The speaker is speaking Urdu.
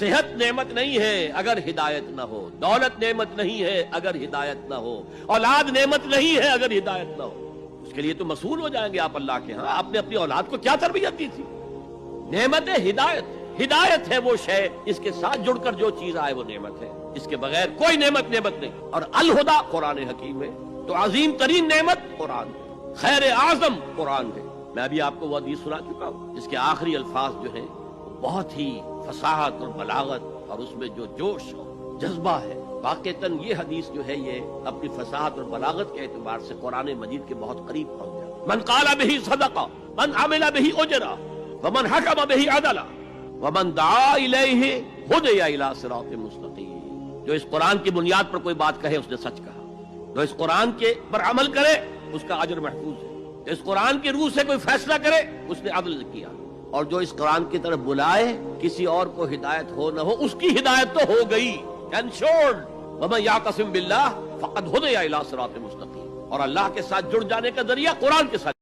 صحت نعمت نہیں ہے اگر ہدایت نہ ہو، دولت نعمت نہیں ہے اگر ہدایت نہ ہو، اولاد نعمت نہیں ہے اگر ہدایت نہ ہو۔ اس کے لیے تو مسئول ہو جائیں گے آپ اللہ کے ہاں۔ آپ نے اپنی اولاد کو کیا تربیت دی تھی؟ نعمت ہدایت، ہدایت ہے وہ شے اس کے ساتھ جڑ کر جو چیز آئے وہ نعمت ہے، اس کے بغیر کوئی نعمت نہیں۔ اور الہدیٰ قرآن حکیم ہے، تو عظیم ترین نعمت قرآن ہے، خیر اعظم قرآن ہے۔ میں ابھی آپ کو وہ حدیث سنا چکا ہوں جس کے آخری الفاظ جو ہیں بہت ہی فصاحت اور بلاغت اور اس میں جو جوش اور جذبہ ہے، واقعتاً یہ حدیث جو ہے یہ اپنی فصاحت اور بلاغت کے اعتبار سے قرآن مجید کے بہت قریب پہنچ جائے۔ من قال به صدقہ، من عمل به اجرا، ومن حکم به عدلا، ومن دعا الیہ ہدی الی صراط مستقیم۔ جو اس قرآن کی بنیاد پر کوئی بات کہے اس نے سچ کہا، جو اس قرآن کے پر عمل کرے اس کا اجر محفوظ ہے، جو اس قرآن کی روح سے کوئی فیصلہ کرے اس نے عدل کیا، اور جو اس قرآن کی طرف بلائے کسی اور کو ہدایت ہو نہ ہو اس کی ہدایت تو ہو گئی، انشورڈ۔ وَمَن يَعْتَصِم بِاللَّهِ فَقَدْ هُدِيَ إِلَىٰ صِرَاطٍ مُسْتَقِيمٍ۔ اور اللہ کے ساتھ جڑ جانے کا ذریعہ قرآن کے ساتھ